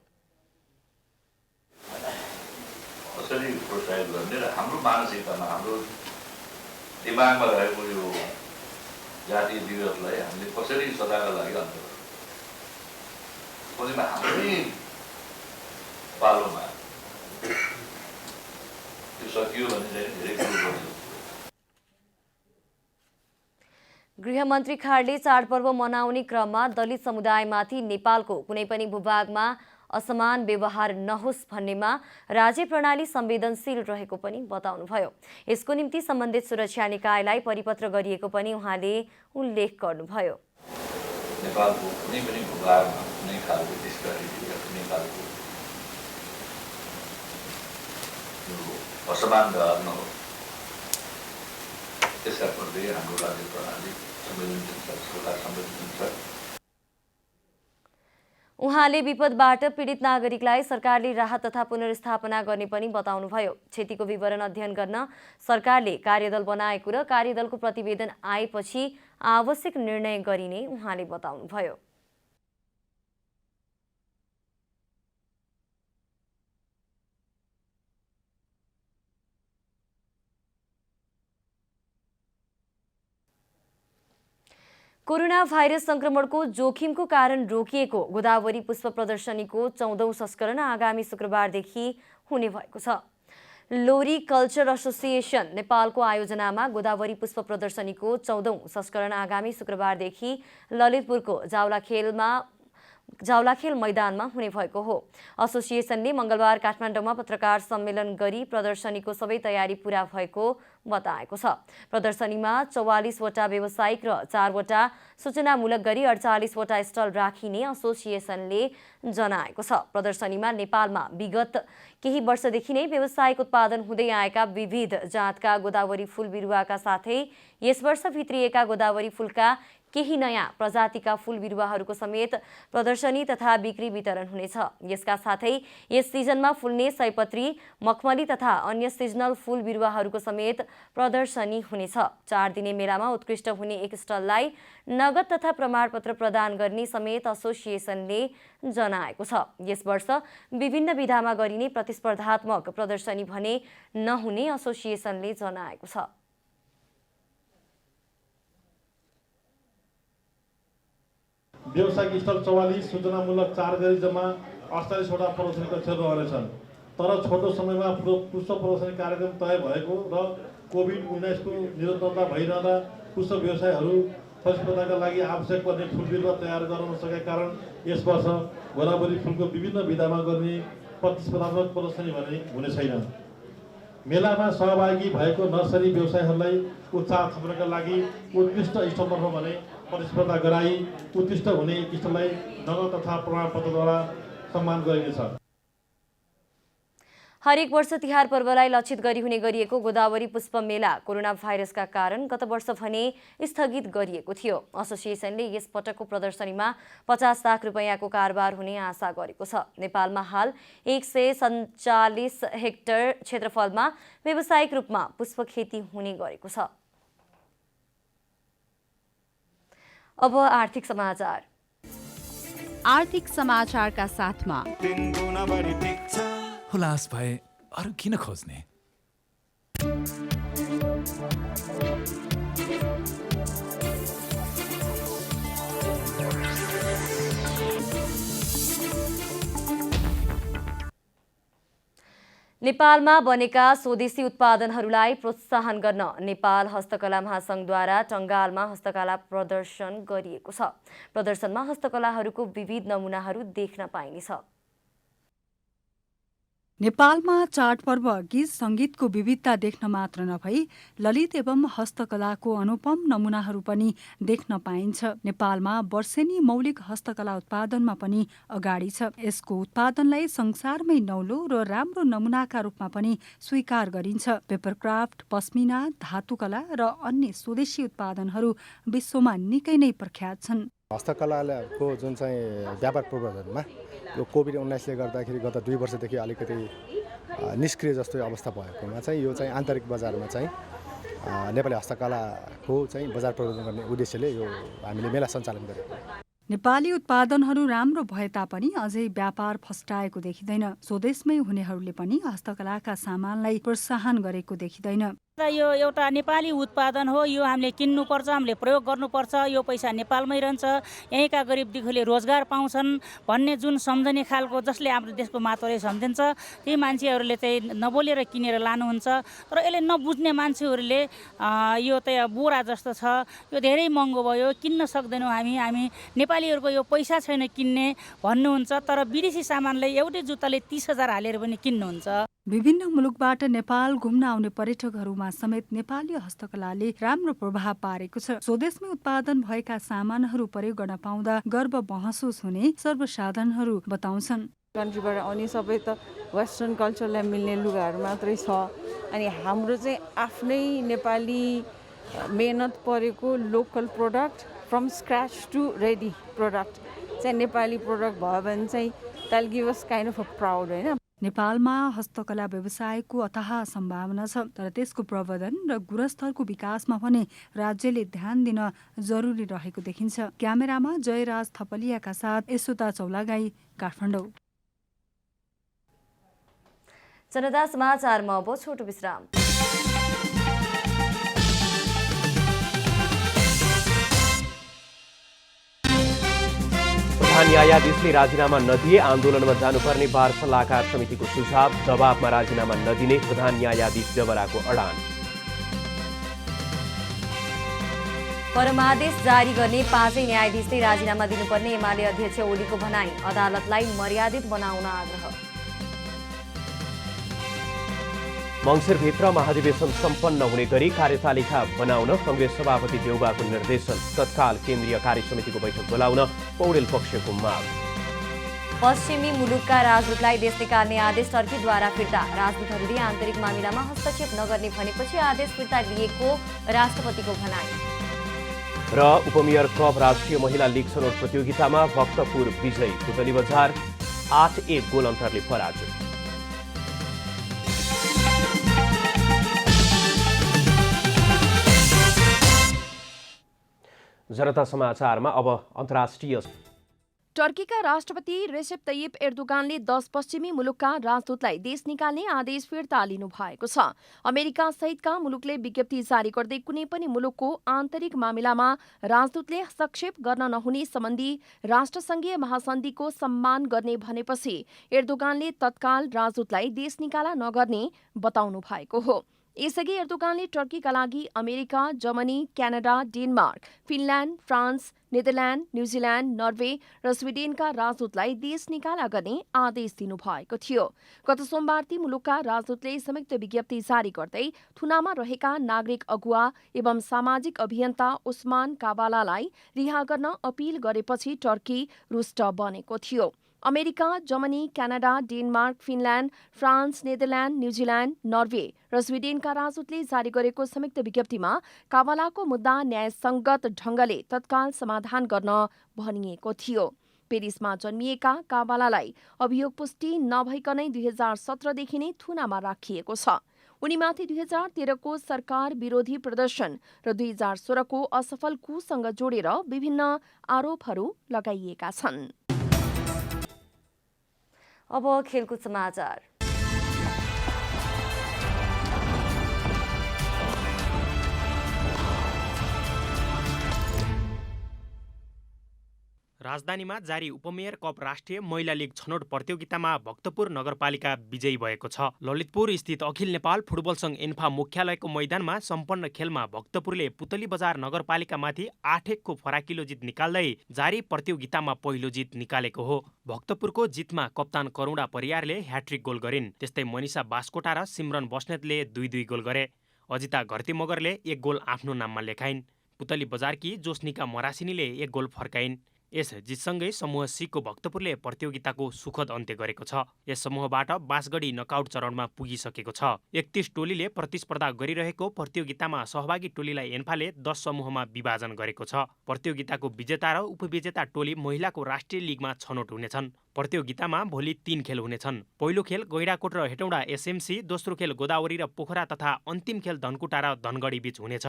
कसरी प्रोत्साहित गर्ने र हाम्रो मानसिकतामा हाम्रो दिमागमा रहेको यो जातीय विभेदलाई हामीले कसरी सदाका लागि अन्त्य गर्ने हाम्रै पालोमा त्यो सकियो भने चाहिँ धेरै कुरो गर्छ। गृहमन्त्री खाँडले चाडपर्व मनाउने क्रममा दलित समुदायमाथि नेपालको कुनै पनि भूभागमा असमान व्यवहार नहोस् भन्नेमा राज्य प्रणाली संवेदनशील रहेको पनि बताउनुभयो। यसको निम्ति सम्बन्धित सुरक्षा निकायलाई परिपत्र गरिएको पनि उहाँले उल्लेख गर्नुभयो। नेपालको कुनै पनि भूभागमा कुनै खालको डिस्प्यारिटी या कुनै खालको असमान व्यवहार नहोस् त्यसका प्रति हाम्रो राज्य प्रणाली संवेदनशील छ, सरकार संवेदनशील छ। उहाँले विपदबाट पीडित नागरिकलाई सरकारले राहत तथा पुनर्स्थापना गर्ने पनि बताउनुभयो। क्षतिको विवरण अध्ययन गर्न सरकारले कार्यदल बनाएको र कार्यदलको प्रतिवेदन आएपछि आवश्यक निर्णय गरिने उहाँले बताउनुभयो। कोरोना भाइरस संक्रमणको जोखिमको कारण रोकिएको गोदावरी पुष्प प्रदर्शनीको 14औं संस्करण आगामी शुक्रबारदेखि हुने भएको छ। लोरी कल्चर एसोसिएसन नेपालको आयोजनामा गोदावरी पुष्प प्रदर्शनीको 14औं संस्करण आगामी शुक्रबारदेखि ललितपुरको जावलाखेल मैदानमा हुने भएको हो। एसोसिएसनले मंगलबार काठमाडौँमा पत्रकार सम्मेलन गरी प्रदर्शनीको सबै तयारी पूरा भएको बताएको छ। प्रदर्शनीमा 44 वटा व्यावसायिक र 4 वटा सूचनामूलक गरी 48 वटा स्टल राखिने एसोसिएसनले जनाएको छ। प्रदर्शनीमा नेपालमा विगत केही वर्षदेखि नै व्यावसायिक उत्पादन हुँदै आएका विविध जातका गोदावरी फूल बिरुवाका साथै यस वर्ष भित्रिएका गोदावरी फूलका केही नयाँ प्रजातिका फूल बिरुवाहरूको समेत प्रदर्शनी तथा बिक्री वितरण हुनेछ। यसका साथै यस सिजनमा फुल्ने सयपत्री, मखमली तथा अन्य सिजनल फूल बिरुवाहरूको समेत प्रदर्शनी हुनेछ। 4 दिने मेलामा उत्कृष्ट हुने एक स्टललाई नगद तथा प्रमाणपत्र प्रदान गर्ने समेत एसोसिएसनले जनाएको छ। यस वर्ष विभिन्न विधामा गरिने प्रतिस्पर्धात्मक प्रदर्शनी भने नहुने एसोसिएसनले जनाएको छ। व्यावसायिक स्थल 44, सूचनामूलक 4 गरी जम्मा 48 वटा प्रदर्शनी कक्षाहरू रहनेछन्। तर छोटो समयमा पुष्प प्रदर्शनी कार्यक्रम तय भएको र कोभिड-19 को निरन्तरता भइरहँदा पुष्प व्यवसायहरू प्रतिस्पर्धाका लागि आवश्यक पर्ने फूल बिरुवा तयार गर्न नसकेका कारण यस वर्ष गोदावरी फूलको विभिन्न विधामा गर्ने प्रतिस्पर्धात्मक प्रदर्शनी भने हुने छैन। मेलामा सहभागी भएको नर्सरी व्यवसायहरूलाई उत्साह थप्नका लागि उत्कृष्ट स्टलतर्फ भने प्रतिस्पर्धा गराई उत्कृष्ट हुने स्टललाई नगद तथा प्रमाणपत्रद्वारा सम्मान गरिनेछ। हरेक वर्ष तिहार पर्वलाई लक्षित गरी हुने गरिएको गोदावरी पुष्प मेला कोरोना भाइरसका कारण गत वर्ष भने स्थगित गरिएको थियो। एसोसिएसनले यस पटकको प्रदर्शनीमा 50 लाख रुपैयाँको कारोबार हुने आशा गरेको छ। नेपालमा हाल 147 हेक्टर क्षेत्रफलमा व्यावसायिक रूपमा पुष्प खेती हुने गरेको छ। अब आर्थिक समाचार। आर्थिक समाचारका साथमा हुलास भए अरू किन खोज्ने। नेपालमा बनेका स्वदेशी उत्पादनहरूलाई प्रोत्साहन गर्न नेपाल हस्तकला महासङ्घद्वारा टङ्गालमा हस्तकला प्रदर्शन गरिएको छ। प्रदर्शनमा हस्तकलाहरूको विविध नमुनाहरू देख्न पाइनेछ। नेपालमा चाडपर्व गीत सङ्गीतको विविधता देख्न मात्र नभई ललित एवं हस्तकलाको अनुपम नमुनाहरू पनि देख्न पाइन्छ। नेपालमा वर्षेनी मौलिक हस्तकला उत्पादनमा पनि अगाडि छ। यसको उत्पादनलाई संसारमै नौलो र राम्रो नमुनाका रूपमा पनि स्वीकार गरिन्छ। पेपरक्राफ्ट, पस्मिना, धातुकला र अन्य स्वदेशी उत्पादनहरू विश्वमा निकै नै प्रख्यात छन्। हस्तकलाको जुन चाहिँ व्यापार प्रवर्धनमा यो कोभिड-19ले गर्दाखेरि गत 2 वर्षदेखि अलिकति निष्क्रिय जस्तो अवस्था भएकोमा चाहिँ यो चाहिँ आन्तरिक बजारमा चाहिँ नेपाली हस्तकलाको चाहिँ बजार प्रवर्धन गर्ने उद्देश्यले यो हामीले मेला सञ्चालन गरेको। नेपाली उत्पादनहरू राम्रो भए तापनि अझै व्यापार फस्टाएको देखिँदैन। स्वदेशमै हुनेहरूले पनि हस्तकलाका सामानलाई प्रोत्साहन गरेको देखिँदैन। यो एउटा नेपाली उत्पादन हो, यो हामीले किन्नुपर्छ, हामीले प्रयोग गर्नुपर्छ, यो पैसा नेपालमै रहन्छ, यहीँका गरिब दुःखीले रोजगार पाउँछन् भन्ने जुन सम्झने खालको जसले हाम्रो देशको महत्त्वले सम्झिन्छ ती मान्छेहरूले चाहिँ नबोलेर किनेर लानुहुन्छ। तर यसले नबुझ्ने मान्छेहरूले यो त बोरा जस्तो छ, यो धेरै महँगो भयो, किन्न सक्दैनौँ हामी नेपालीहरूको यो पैसा छैन किन्ने भन्नुहुन्छ। तर विदेशी सामानलाई एउटै जुत्ताले 30,000 हालेर पनि किन्नुहुन्छ। विभिन्न मुलुकबाट नेपाल घुम्न आउने पर्यटकहरूमा समेत नेपाली हस्तकलाले राम्रो प्रभाव पारेको छ। स्वदेशमै उत्पादन भएका सामानहरू प्रयोग गर्न पाउँदा गर्व महसुस हुने सर्वसाधारणहरू बताउँछन्। कन्ट्रीबाट आउने सबै त वेस्टर्न कल्चरलाई मिल्ने लुगाहरू मात्रै छ, अनि हाम्रो चाहिँ आफ्नै नेपाली मेहनत परेको local product from scratch to ready product चाहिँ नेपाली प्रोडक्ट भयो भने चाहिँ that give us kind of a proud हैन। नेपालमा हस्तकला व्यवसायको अथाह सम्भावना छ, तर त्यसको प्रवर्धन र गुणस्तरको विकासमा भने राज्यले ध्यान दिन जरुरी रहेको देखिन्छ। क्यामेरामा जयराज थपलियाका साथ यशोदा चौलागाई, काठमाडौँ। जनता समाचारमा अब छोटो विश्राम। प्रधान न्यायाधीशले राजीनामा नदिए आन्दोलनमा जानुपर्ने बार सल्लाहकार समितिको सुझाव। दबावमा राजीनामा नदिने प्रधान न्यायाधीश जबराको अडान। परमादेश जारी गर्ने 5 न्यायाधीशले राजीनामा दिनुपर्ने एमाले अध्यक्ष ओलीको भनाई। अदालतलाई मर्यादित बनाउन आग्रह। मङ्सिरभित्र महाधिवेशन सम्पन्न हुने गरी कार्यतालिका बनाउन कङ्ग्रेस सभापति देउबाको निर्देशन। तत्काल केन्द्रीय कार्यसमितिको बैठक बोलाउन पौडेल पक्षको माग। पश्चिमी मुलुकका राजदूतलाई देश निकाल्ने आदेश टर्कीद्वारा फिर्ता। राजदूतहरूले आन्तरिक मामिलामा हस्तक्षेप नगर्ने भनेपछि आदेश फिर्ता लिएको राष्ट्रपतिको भनाई। र उपमेयर कप राष्ट्रिय महिला लीग छनौट प्रतियोगितामा भक्तपुर विजयी। पुतली बजार 8-1 गोल अन्तरले पराजय। जनता समाचारमा अब अन्तर्राष्ट्रिय। टर्कीका राष्ट्रपति रेसेप तय्यिप एर्दोगानले 10 पश्चिमी मुलुकका राजदूतलाई देश निकाल्ने आदेश फिर्ता लिनु भएको छ। अमेरिका सहितका मुलुकले विज्ञप्ति जारी गर्दै कुनै पनि मुलुकको आन्तरिक मामिलामा राजदूतले हस्तक्षेप गर्न नहुने सम्बन्धी राष्ट्रसङ्घीय महासन्धिको सम्मान गर्ने भनेपछि एर्दोगानले तत्काल राजदूतलाई देश निकाला नगर्ने बताउनु भएको हो। यसअघि एर्दोगानले टर्कीका लागि America, Germany, Canada, Denmark, Finland, France, Netherlands, New Zealand, Norway र स्विडेनका राजदूतलाई देश निकाला गर्ने आदेश दिनुभएको थियो। गत सोमबार ती मुलुकका राजदूतले संयुक्त विज्ञप्ति जारी गर्दै थुनामा रहेका नागरिक अगुवा एवं सामाजिक अभियन्ता उस्मान काबालालाई रिहा गर्न अपील गरेपछि टर्की रुष्ट बनेको थियो। America, Germany, Canada, Denmark, Finland, France, Netherlands, New Zealand, Norway र स्विडेनका राजदूतले जारी गरेको संयुक्त विज्ञप्तिमा काबालाको मुद्दा न्यायसङ्गत ढङ्गले तत्काल समाधान गर्न भनिएको थियो। पेरिसमा जन्मिएका काबालालाई अभियोग पुष्टि नभइकनै 2017 देखि नै थुनामा राखिएको छ। उनीमाथि 2013को सरकार विरोधी प्रदर्शन र 2016को असफल कुसँग जोडेर विभिन्न आरोपहरू लगाइएका छन्। अब खेलकुद समाचार। राजधानीमा जारी उपमेयर कप राष्ट्रिय महिला लीग छनौट प्रतियोगितामा भक्तपुर नगरपालिका विजयी भएको छ। ललितपुर स्थित अखिल नेपाल फुटबल संघ एन्फा मुख्यालयको मैदानमा सम्पन्न खेलमा भक्तपुरले पुतली बजार नगरपालिकामाथि 8-1को फराकिलो जित निकाल्दै जारी प्रतियोगितामा पहिलो जित निकालेको हो। भक्तपुरको जितमा कप्तान करुणा परियारले ह्याट्रिक गोल गरिन्। त्यस्तै मनिषा बास्कोटा र सिमरन बस्नेतले 2-2 गोल गरे। अजिता घरती मगरले 1 गोल आफ्नो नाममा लेखाइन्। पुतली बजारकी जोस्निका मरासिनीले 1 गोल फर्काइन्। यस जितसँगै समूह सी को भक्तपुरले प्रतियोगिताको सुखद अन्त्य गरेको छ। यस समूहबाट बाँसगढी नकआउट चरणमा पुगिसकेको छ। 31 टोलीले प्रतिस्पर्धा गरिरहेको प्रतियोगितामा सहभागी टोलीलाई एन्फाले 10 समूहमा विभाजन गरेको छ। प्रतियोगिताको विजेता र उपविजेता टोली महिलाको राष्ट्रिय लिगमा छनौट हुनेछन्। प्रतियोगितामा भोलि 3 खेल हुनेछन्। पहिलो खेल गैंडाकोट र हेटौडा एसएमसी, दोस्रो खेल गोदावरी र पोखरा तथा अन्तिम खेल धनकुटा र धनगढी बीच हुनेछ।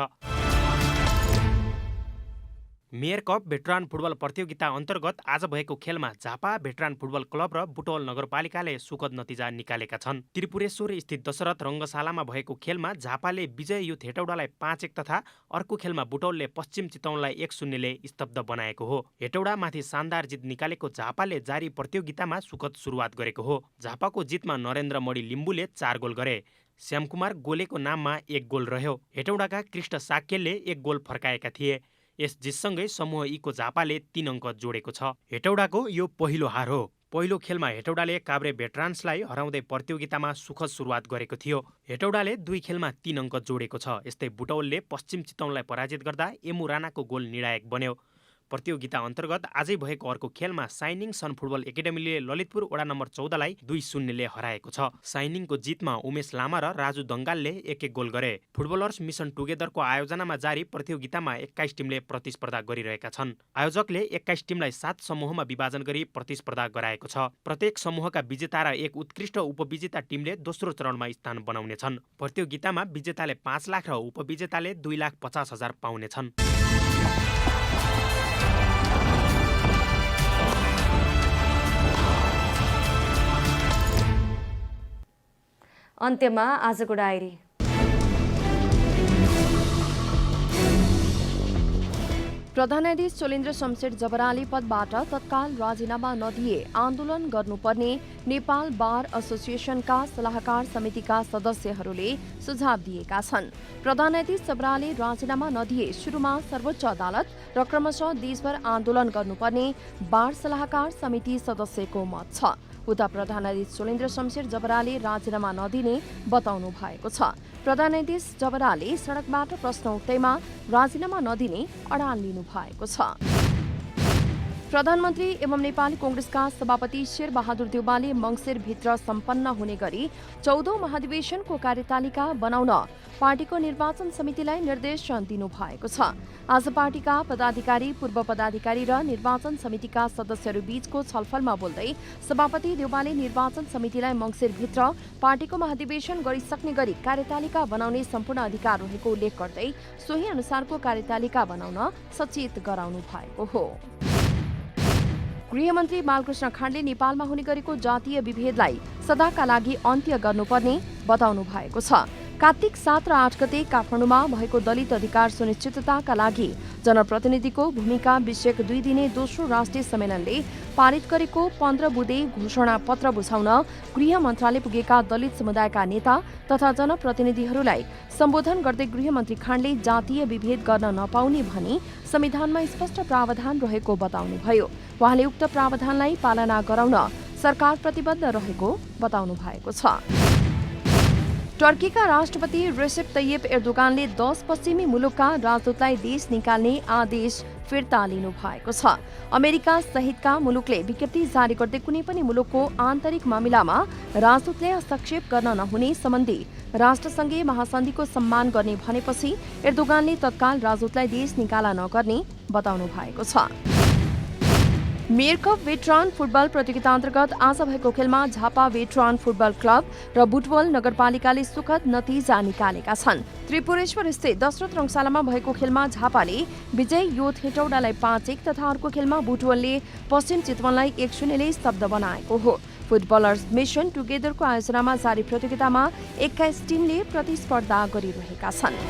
मेयर कप भेटरान फुटबल प्रतियोगिता अन्तर्गत आज भएको खेलमा झापा भेटरान फुटबल क्लब र बुटवल नगरपालिकाले सुखद नतिजा निकालेका छन्। त्रिपुरेश्वर स्थित दशरथ रङ्गशालामा भएको खेलमा झापाले विजय युथ हेटौडालाई 5-1 तथा अर्को खेलमा बुटवलले पश्चिम चितवनलाई 1-0 ले स्तब्ध बनाएको हो। हेटौडामाथि शानदार जित निकालेको झापाले जारी प्रतियोगितामा सुखद सुरुवात गरेको हो। झापाको जितमा नरेन्द्र मणि लिम्बुले 4 गोल गरे। श्यामकुमार गोलेको नाममा 1 गोल रह्यो। हेटौडाका कृष्ण साक्यले 1 गोल फर्काएका थिए। यस जितसँगै समूह ई को झापाले 3 अङ्क जोडेको छ। हेटौडाको यो पहिलो हार हो। पहिलो खेलमा हेटौडाले काभ्रे भेटरान्सलाई हराउँदै प्रतियोगितामा सुखद सुरुवात गरेको थियो। हेटौडाले 2 खेलमा 3 अङ्क जोडेको छ। यस्तै बुटवलले पश्चिम चितवनलाई पराजित गर्दा एमु राणाको गोल निर्णायक बन्यो। प्रतियोगिता अन्तर्गत आजै भएको अर्को खेलमा साइनिङ सन फुटबल एकाडेमीले ललितपुर वडा नम्बर 14 लाई 2-0 ले हराएको छ। साइनिङको जितमा उमेश लामा र राजु दङ्गालले 1-1 गोल गरे। फुटबलर्स मिसन टुगेदरको आयोजनामा जारी प्रतियोगितामा 21 टिमले प्रतिस्पर्धा गरिरहेका छन्। आयोजकले 21 टिमलाई 7 समूहमा विभाजन गरी प्रतिस्पर्धा गराएको छ। प्रत्येक समूहका विजेता र एक उत्कृष्ट उपविजेता टिमले दोस्रो चरणमा स्थान बनाउनेछन्। प्रतियोगितामा विजेताले 5 लाख र उपविजेताले 2,50,000 पाउनेछन्। अन्त्यमा आजको डायरी। प्रधान न्यायाधीश चोलेन्द्र शमशेर जबराले पदबाट तत्काल राजीनामा नदिए आन्दोलन गर्नुपर्ने नेपाल बार एसोसिएसनका सल्लाहकार समितिका सदस्यहरूले सुझाव दिएका छन्। प्रधान न्यायाधीश जबराले राजीनामा नदिए सुरुमा सर्वोच्च अदालत र क्रमशः देशभर आन्दोलन गर्नुपर्ने बार सल्लाहकार समिति सदस्यको मत छ। उता प्रधान न्यायाधीश चोलेन्द्र शमशेर जबराले राजीनामा नदिने बताउनु भएको छ। प्रधान न्यायाधीश जबराले सडकबाट प्रश्न उठ्दैमा राजीनामा नदिने अडान लिनु भएको छ। प्रधानमन्त्री एवं नेपाली कांग्रेसका सभापति शेरबहादुर देउवाले मङ्सिरभित्र सम्पन्न हुने गरी 14औं महाधिवेशनको कार्यतालिका बनाउन पार्टीको निर्वाचन समितिलाई निर्देशन दिनुभएको छ। आज पार्टीका पदाधिकारी, पूर्व पदाधिकारी र निर्वाचन समितिका सदस्यहरू बीचको छलफलमा बोल्दै सभापति देउवाले निर्वाचन समितिलाई मङ्सिरभित्र पार्टीको महाधिवेशन गरिसक्ने गरी कार्यतालिका बनाउने सम्पूर्ण अधिकार रहेको उल्लेख गर्दै सोही अनुसारको कार्यतालिका बनाउन सचेत गराउनु भएको हो। गृहमन्त्री बालकृष्ण खाँडले नेपालमा हुने गरेको जातीय विभेदलाई सदाका लागि अन्त्य गर्नुपर्ने बताउनु भएको छ। कार्तिक 7 र 8 गते काठमाडौँमा भएको दलित अधिकार सुनिश्चितताका लागि जनप्रतिनिधिको भूमिका विषयक 2 दिने दोस्रो राष्ट्रिय सम्मेलनले पारित गरेको 15 बुँदे घोषणा पत्र बुझाउन गृह मन्त्रालय पुगेका दलित समुदायका नेता तथा जनप्रतिनिधिहरूलाई सम्बोधन गर्दै गृहमन्त्री खाँडले जातीय विभेद गर्न नपाउने भनी संविधानमा स्पष्ट प्रावधान रहेको बताउनुभयो। उहाँले उक्त प्रावधानलाई पालना गराउन सरकार प्रतिबद्ध रहेको बताउनु भएको छ। टर्कीका राष्ट्रपति रेसेप तय्यप एर्दोगानले 10 पश्चिमी मुलुकका राजदूतलाई देश निकाल्ने आदेश फिर्ता लिनु भएको छ। अमेरिका सहितका मुलुकले विज्ञप्ति जारी गर्दै कुनै पनि मुलुकको आन्तरिक मामिलामा राजदूतले हस्तक्षेप गर्न नहुने सम्बन्धी राष्ट्रसङ्घीय महासन्धिको सम्मान गर्ने भनेपछि एर्दोगानले तत्काल राजदूतलाई देश निकाला नगर्ने बताउनु भएको छ। मेयर कप वेटरन फुटबल प्रतियोगिता अन्तर्गत आज भएको खेलमा झापा वेटरन फुटबल क्लब र बुटवल नगरपालिकाले सुखद नतिजा निकालेका छन्। त्रिपुरेश्वर स्थित दशरथ रङशालामा भएको खेलमा झापाले विजय योथ हेटौडालाई 5-1 तथा अर्को खेलमा बुटवलले पश्चिम चितवनलाई 1-0 स्तब्ध बनाएको हो। फुटबलर्स मिशन टुगेदरको आयोजनामा जारी प्रतियोगितामा 21 टिमले प्रतिस्पर्धा गरिरहेका छन्।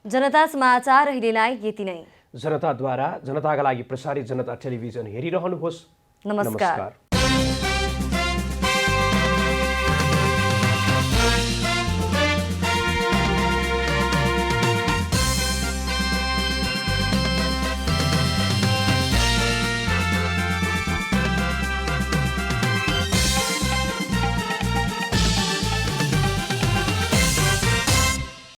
जनता समाचार अहिलेलाई यति नै। जनताद्वारा जनताका लागि प्रसारित जनता टेलिभिजन हेरिरहनुहोस्। नमस्कार।